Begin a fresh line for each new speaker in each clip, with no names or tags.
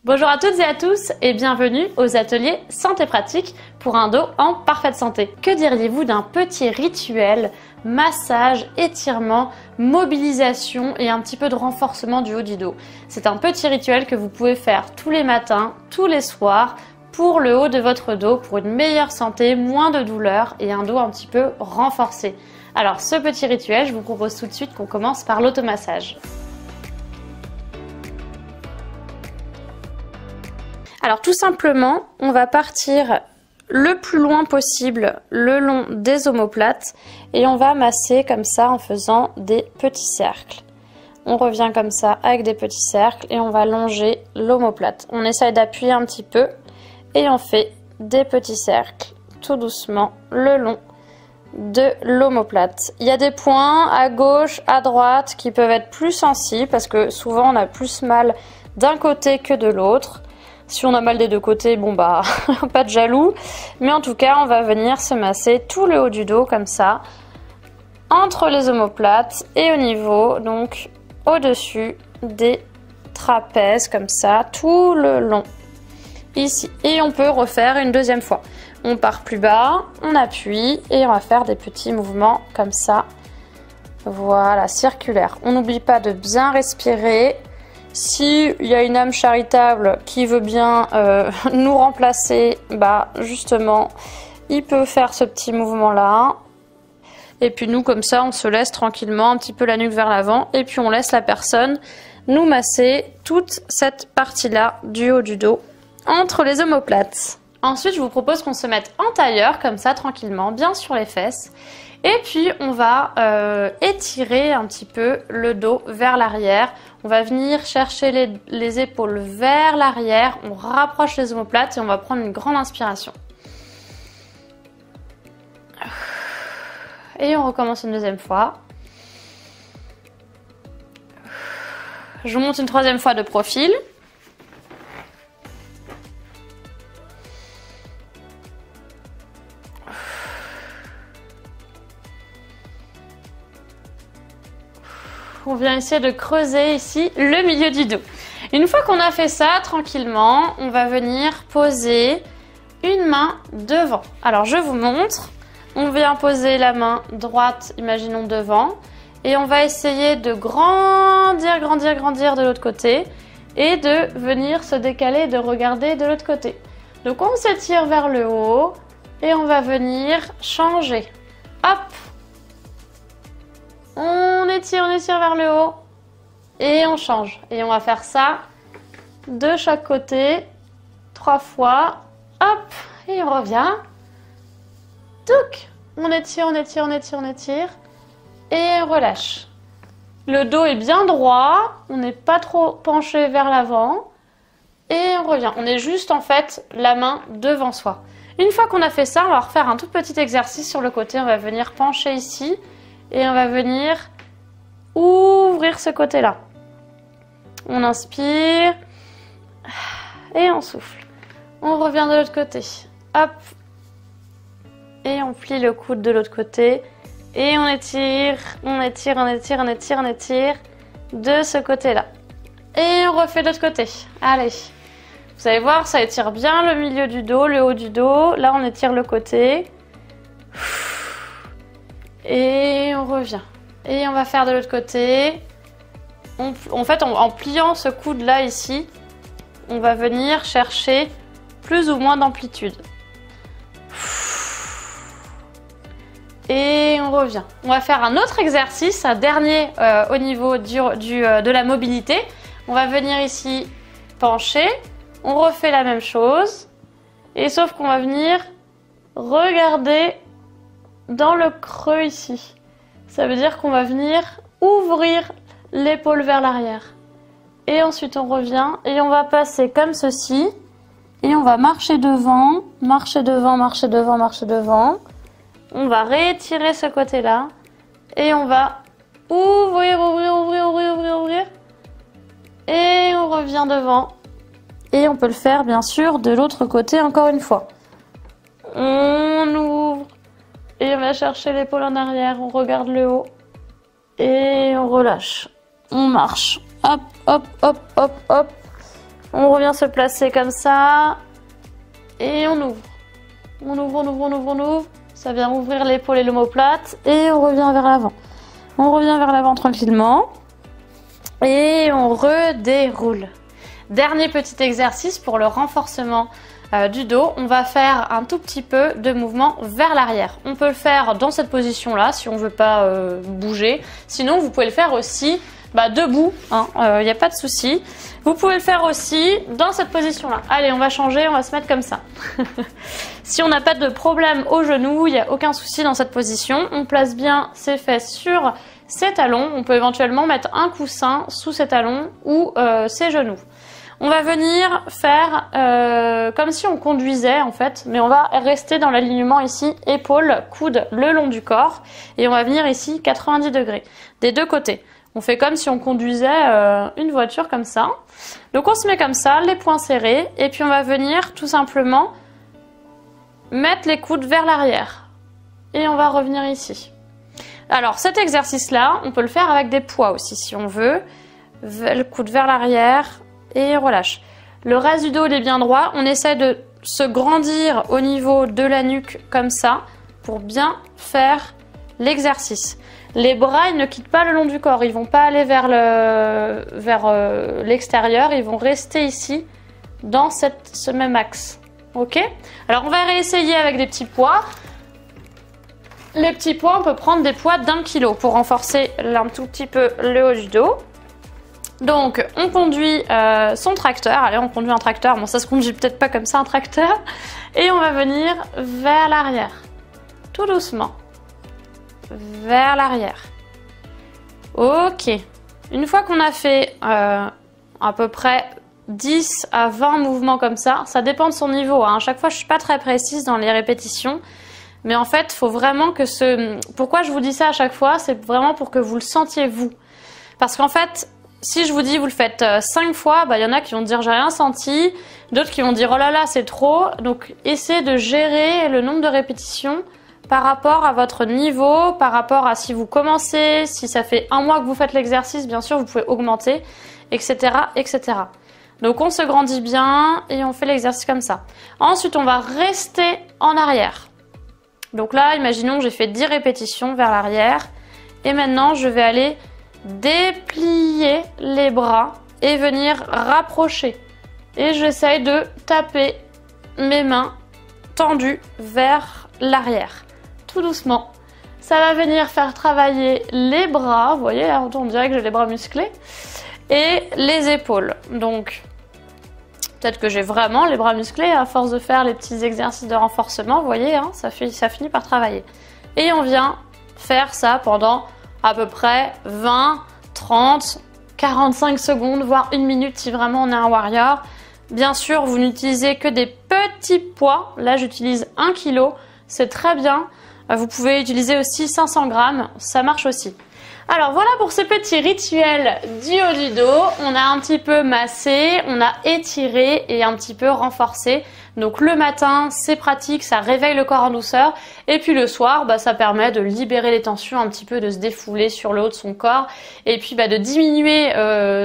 Bonjour à toutes et à tous et bienvenue aux ateliers Santé Pratique pour un dos en parfaite santé. Que diriez-vous d'un petit rituel, massage, étirement, mobilisation et un petit peu de renforcement du haut du dos? C'est un petit rituel que vous pouvez faire tous les matins, tous les soirs pour le haut de votre dos, pour une meilleure santé, moins de douleur et un dos un petit peu renforcé. Alors ce petit rituel, je vous propose tout de suite qu'on commence par l'automassage. Alors tout simplement, on va partir le plus loin possible le long des omoplates et on va masser comme ça en faisant des petits cercles. On revient comme ça avec des petits cercles et on va longer l'omoplate. On essaye d'appuyer un petit peu et on fait des petits cercles tout doucement le long de l'omoplate. Il y a des points à gauche, à droite qui peuvent être plus sensibles parce que souvent on a plus mal d'un côté que de l'autre. Si on a mal des deux côtés, bon bah, pas de jaloux. Mais en tout cas, on va venir se masser tout le haut du dos comme ça, entre les omoplates et au niveau, donc au-dessus des trapèzes comme ça, tout le long, ici. Et on peut refaire une deuxième fois. On part plus bas, on appuie et on va faire des petits mouvements comme ça. Voilà, circulaire. On n'oublie pas de bien respirer. Si il y a une âme charitable qui veut bien nous remplacer, bah justement, il peut faire ce petit mouvement-là. Et puis nous, comme ça, on se laisse tranquillement un petit peu la nuque vers l'avant. Et puis on laisse la personne nous masser toute cette partie-là du haut du dos, entre les omoplates. Ensuite, je vous propose qu'on se mette en tailleur, comme ça, tranquillement, bien sur les fesses. Et puis, on va étirer un petit peu le dos vers l'arrière. On va venir chercher les épaules vers l'arrière. On rapproche les omoplates et on va prendre une grande inspiration. Et on recommence une deuxième fois. Je monte une troisième fois de profil. On vient essayer de creuser ici le milieu du dos. Une fois qu'on a fait ça tranquillement, on va venir poser une main devant. Alors je vous montre. On vient poser la main droite, imaginons devant, et on va essayer de grandir de l'autre côté et de venir se décaler et de regarder de l'autre côté. Donc on s'étire vers le haut et on va venir changer. Hop! On étire vers le haut et on change. Et on va faire ça de chaque côté 3 fois. Hop, et on revient. Touc, on étire et on relâche. Le dos est bien droit, on n'est pas trop penché vers l'avant et on revient. On est juste en fait la main devant soi. Une fois qu'on a fait ça, on va refaire un tout petit exercice sur le côté. On va venir pencher ici. Et on va venir ouvrir ce côté-là. On inspire et on souffle. On revient de l'autre côté. Hop. Et on plie le coude de l'autre côté. Et on étire de ce côté-là. Et on refait de l'autre côté. Allez. Vous allez voir, ça étire bien le milieu du dos, le haut du dos. Là, on étire le côté. Et on revient. Et on va faire de l'autre côté. En fait, en pliant ce coude-là ici, on va venir chercher plus ou moins d'amplitude. Et on revient. On va faire un autre exercice, un dernier au niveau de la mobilité. On va venir ici pencher. On refait la même chose. Et sauf qu'on va venir regarder dans le creux ici. Ça veut dire qu'on va venir ouvrir l'épaule vers l'arrière. Et ensuite on revient et on va passer comme ceci. Et on va marcher devant. On va réétirer ce côté-là. Et on va ouvrir. Et on revient devant. Et on peut le faire bien sûr de l'autre côté encore une fois. On ouvre. Et on va chercher l'épaule en arrière, on regarde le haut et on relâche. On marche. Hop, hop, hop, hop, hop. On revient se placer comme ça. Et on ouvre. On ouvre, on ouvre, on ouvre, on ouvre. Ça vient ouvrir l'épaule et l'omoplate. Et on revient vers l'avant. On revient vers l'avant tranquillement. Et on redéroule. Dernier petit exercice pour le renforcement du dos. On va faire un tout petit peu de mouvement vers l'arrière. On peut le faire dans cette position-là si on ne veut pas bouger. Sinon, vous pouvez le faire aussi debout. Il n'y a pas de souci. Vous pouvez le faire aussi dans cette position-là. Allez, on va changer, on va se mettre comme ça. Si on n'a pas de problème au genou, il n'y a aucun souci dans cette position. On place bien ses fesses sur ses talons. On peut éventuellement mettre un coussin sous ses talons ou ses genoux. On va venir faire comme si on conduisait en fait, mais on va rester dans l'alignement ici, épaules, coudes le long du corps. Et on va venir ici 90 degrés, des deux côtés. On fait comme si on conduisait une voiture comme ça. Donc on se met comme ça, les poings serrés, et puis on va venir tout simplement mettre les coudes vers l'arrière. Et on va revenir ici. Alors cet exercice-là, on peut le faire avec des poids aussi si on veut. Le coude vers l'arrière et relâche. Le reste du dos il est bien droit. On essaie de se grandir au niveau de la nuque comme ça pour bien faire l'exercice. Les bras, ils ne quittent pas le long du corps, ils vont pas aller vers l'extérieur, ils vont rester ici dans ce même axe. Ok? Alors on va réessayer avec des petits poids. Les petits poids, on peut prendre des poids d'1 kg pour renforcer un tout petit peu le haut du dos. Donc on conduit son tracteur, allez on conduit un tracteur, bon ça se conduit peut-être pas comme ça un tracteur, et on va venir vers l'arrière, tout doucement. Vers l'arrière. Ok. Une fois qu'on a fait à peu près 10 à 20 mouvements comme ça dépend de son niveau. À chaque fois, je ne suis pas très précise dans les répétitions. Mais en fait, il faut vraiment que Pourquoi je vous dis ça à chaque fois? C'est vraiment pour que vous le sentiez vous. Parce qu'en fait, si je vous dis vous le faites 5 fois, il y en a qui vont dire j'ai rien senti. D'autres qui vont dire oh là là, c'est trop. Donc, essayez de gérer le nombre de répétitions par rapport à votre niveau, par rapport à si vous commencez, si ça fait 1 mois que vous faites l'exercice, bien sûr, vous pouvez augmenter, etc., etc. Donc, on se grandit bien et on fait l'exercice comme ça. Ensuite, on va rester en arrière. Donc là, imaginons, j'ai fait 10 répétitions vers l'arrière. Et maintenant, je vais aller déplier les bras et venir rapprocher. Et j'essaye de taper mes mains tendues vers l'arrière. Tout doucement. Ça va venir faire travailler les bras. Vous voyez, là, on dirait que j'ai les bras musclés. Et les épaules. Donc, peut-être que j'ai vraiment les bras musclés à force de faire les petits exercices de renforcement. Vous voyez, ça finit par travailler. Et on vient faire ça pendant à peu près 20, 30, 45 secondes, voire 1 minute si vraiment on est un warrior. Bien sûr, vous n'utilisez que des petits poids. Là, j'utilise 1 kg. C'est très bien. Vous pouvez utiliser aussi 500 grammes. Ça marche aussi. Alors voilà pour ces petits rituels du haut du dos. On a un petit peu massé, on a étiré et un petit peu renforcé. Donc le matin, c'est pratique, ça réveille le corps en douceur. Et puis le soir, ça permet de libérer les tensions un petit peu, de se défouler sur le haut de son corps. Et puis de diminuer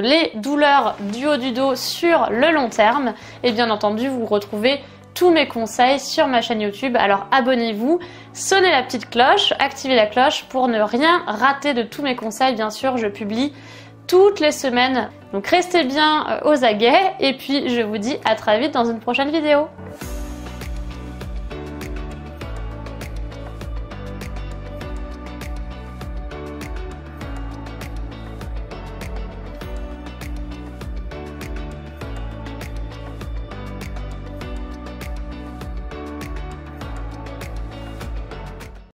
les douleurs du haut du dos sur le long terme. Et bien entendu, vous retrouvez tous mes conseils sur ma chaîne YouTube. Alors abonnez-vous, sonnez la petite cloche, activez la cloche pour ne rien rater de tous mes conseils. Bien sûr, je publie toutes les semaines. Donc restez bien aux aguets et puis je vous dis à très vite dans une prochaine vidéo.